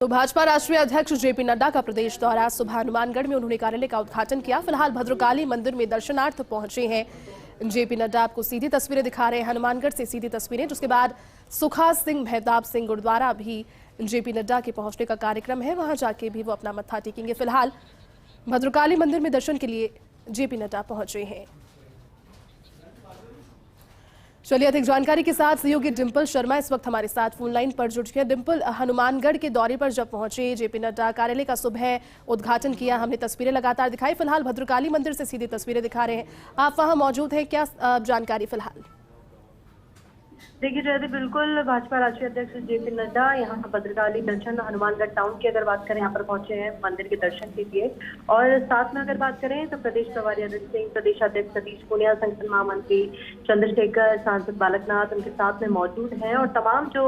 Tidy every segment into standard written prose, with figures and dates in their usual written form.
तो भाजपा राष्ट्रीय अध्यक्ष जेपी नड्डा का प्रदेश दौरा। सुबह हनुमानगढ़ में उन्होंने कार्यालय का उद्घाटन किया। फिलहाल भद्रकाली मंदिर में दर्शनार्थ पहुंचे हैं जेपी नड्डा। आपको सीधी तस्वीरें दिखा रहे हैं, हनुमानगढ़ से सीधी तस्वीरें, जिसके बाद सुखा सिंह मेहताब सिंह गुरुद्वारा भी जेपी नड्डा के पहुंचने का कार्यक्रम है, वहां जाके भी वो अपना मत्था टेकेंगे। फिलहाल भद्रकाली मंदिर में दर्शन के लिए जेपी नड्डा पहुंचे हैं। चलिए अधिक जानकारी के साथ सहयोगी डिंपल शर्मा इस वक्त हमारे साथ फोन लाइन पर जुड़ गए। डिंपल, हनुमानगढ़ के दौरे पर जब पहुंचे जेपी नड्डा, कार्यालय का सुबह उद्घाटन किया, हमने तस्वीरें लगातार दिखाई। फिलहाल भद्रकाली मंदिर से सीधी तस्वीरें दिखा रहे हैं, आप वहां मौजूद हैं, क्या जानकारी फिलहाल? देखिए जयदीप, बिल्कुल भाजपा राष्ट्रीय अध्यक्ष जेपी नड्डा यहाँ भद्रकाली दर्शन हनुमानगढ़ टाउन की अगर बात करें, यहाँ पर पहुंचे हैं मंदिर के दर्शन के लिए। और साथ में अगर बात करें तो प्रदेश प्रभारी अनिल सिंह, प्रदेश अध्यक्ष सतीश पूनिया, संगठन महामंत्री चंद्रशेखर, सांसद बालकनाथ उनके साथ में मौजूद हैं। और तमाम जो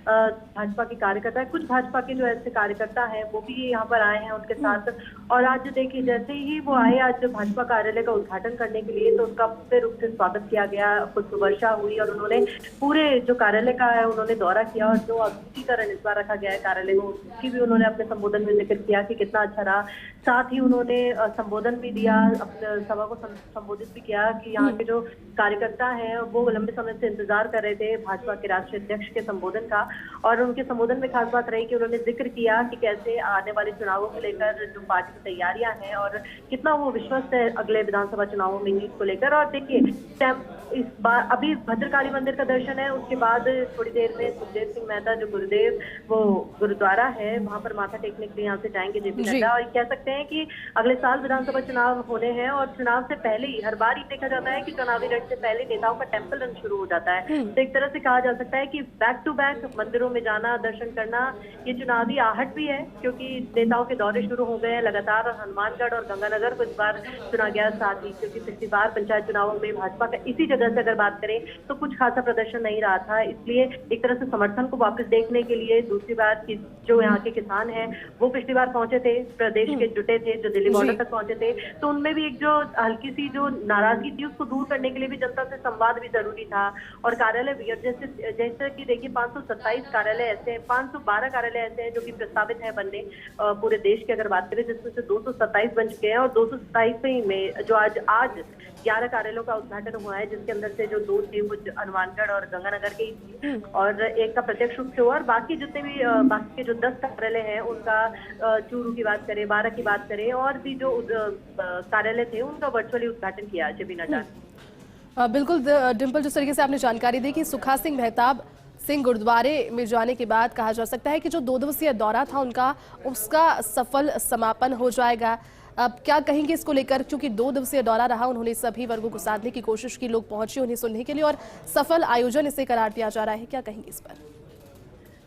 भाजपा के कार्यकर्ता है, कुछ भाजपा के जो ऐसे कार्यकर्ता हैं वो भी यहाँ पर आए हैं उनके साथ। और आज देखिए जैसे ही वो आए आज भाजपा कार्यालय का उद्घाटन करने के लिए, तो उनका पूरे रूप से स्वागत किया गया, पुष्प वर्षा हुई और उन्होंने पूरे जो कार्यालय का है उन्होंने दौरा किया। और जो अद्वितीकरण इस बार रखा गया है कार्यालय को, उसकी भी उन्होंने अपने संबोधन में जिक्र किया कि कितना अच्छा रहा। साथ ही उन्होंने संबोधन भी दिया, अपने सभा को संबोधित भी किया कि यहाँ के जो कार्यकर्ता हैं वो लंबे समय से इंतजार कर रहे थे भाजपा के राष्ट्रीय अध्यक्ष के संबोधन का। और उनके संबोधन में खास बात रही कि उन्होंने जिक्र किया कि कैसे आने वाले चुनावों को लेकर जो पार्टी की तैयारियां हैं और कितना वो विश्वस्त है अगले विधानसभा चुनावों में जीत को लेकर। और देखिए इस बार अभी भद्रकाली मंदिर का दर्शन है, उसके बाद थोड़ी देर में सुखदेव सिंह मेहता जो गुरुदेव वो गुरुद्वारा है वहां पर माथा टेकने के लिए यहाँ से जाएंगे जेपी नड्डा। और कह सकते हैं कि अगले साल विधानसभा चुनाव होने हैं और चुनाव से पहले ही हर बार ही देखा जाता है कि चुनावी रण से पहले नेताओं का टेम्पल रन शुरू हो जाता है। तो एक तरह से कहा जा सकता है कि बैक टू बैक मंदिरों में जाना, दर्शन करना, ये चुनावी आहट भी है क्योंकि नेताओं के दौरे शुरू हो गए हैं लगातार। हनुमानगढ़ और गंगानगर को इस बार चुना गया, साथ ही क्योंकि पिछली बार पंचायत चुनावों में भाजपा का इसी जगह से अगर बात करें तो कुछ खासा प्रदर्शन नहीं रहा था, इसलिए एक तरह से समर्थन को वापस देखने के लिए दूसरी बार जो यहाँ के किसान हैं वो पिछली बार पहुंचे थे, प्रदेश के जुटे थे, जो दिल्ली बॉर्डर तक पहुंचे थे। तो उनमें भी एक जो हल्की सी जो नाराजगी थी उसको दूर करने के लिए भी जनता से संवाद भी जरूरी था। और कार्यालय भी जैसे कि देखिए 527 कार्यालय ऐसे हैं, 512 कार्यालय ऐसे हैं जो कि प्रस्तावित है बनने पूरे देश की अगर बात करें, जिसमें से 227 बन चुके हैं। और 227 में जो आज 11 कार्यालयों का उद्घाटन हुआ है, जिसके अंदर से जो 2 थे वो हनुमानगढ़ और गंगानगर के ही थे और एक का प्रत्यक्ष रूप से हुआ। और बाकी जितने भी बाकी के जो 10 कार्यालय हैं उनका चूरू की बात करें, 12 की बात करें, और भी जो कार्यालय थे उनका वर्चुअली उद्घाटन किया जेपी नड्डा ने। बिल्कुल डिंपल, जिस तरीके से आपने जानकारी दी कि सुखा सिंह मेहताब सिंह गुरुद्वारे में जाने के बाद कहा जा सकता है कि जो 2 दिवसीय दौरा था उसका सफल समापन हो जाएगा। अब क्या कहेंगे इसको लेकर, क्योंकि 2 दिवसीय दौरा रहा, उन्होंने सभी वर्गों को साधने की कोशिश की, लोग पहुंचे उन्हें सुनने के लिए और सफल आयोजन इसे करार दिया जा रहा है, क्या कहेंगे इस पर?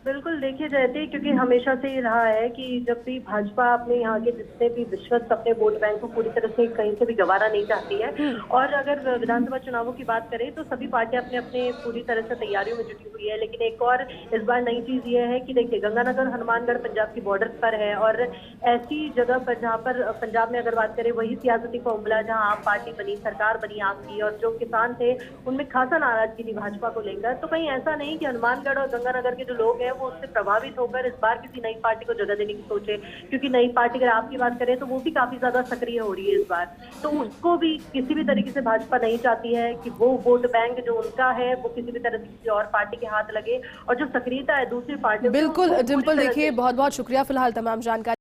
बिल्कुल, देखिए जयती, क्योंकि हमेशा से ही रहा है कि जब भी भाजपा अपने यहाँ के जितने भी विश्वस्त अपने वोट बैंक को पूरी तरह से कहीं से भी गंवारा नहीं चाहती है। और अगर विधानसभा चुनावों की बात करें तो सभी पार्टियां अपने अपने पूरी तरह से तैयारियों में जुटी हुई है। लेकिन एक और इस बार नई चीज ये है कि देखिए गंगानगर हनुमानगढ़ पंजाब की बॉर्डर पर है और ऐसी जगह पर जहाँ पर पंजाब में अगर बात करें वही सियासती फॉर्मूला जहाँ आम पार्टी बनी, सरकार बनी आपकी, और जो किसान थे उनमें खासा नाराजगी थी भाजपा को लेकर। तो कहीं ऐसा नहीं कि हनुमानगढ़ और गंगानगर के जो लोग हैं वो उससे प्रभावित होकर इस बार किसी नई पार्टी को जगह देने की सोचे, क्योंकि नई पार्टी अगर आपकी बात करें तो वो भी काफी ज्यादा सक्रिय हो रही है इस बार। तो उसको भी किसी भी तरीके से भाजपा नहीं चाहती है कि वो वोट बैंक जो उनका है वो किसी भी तरह से किसी और पार्टी के हाथ लगे, और जो सक्रियता है दूसरी पार्टी। बिल्कुल डिंपल, देखिए बहुत बहुत शुक्रिया फिलहाल तमाम जानकारी।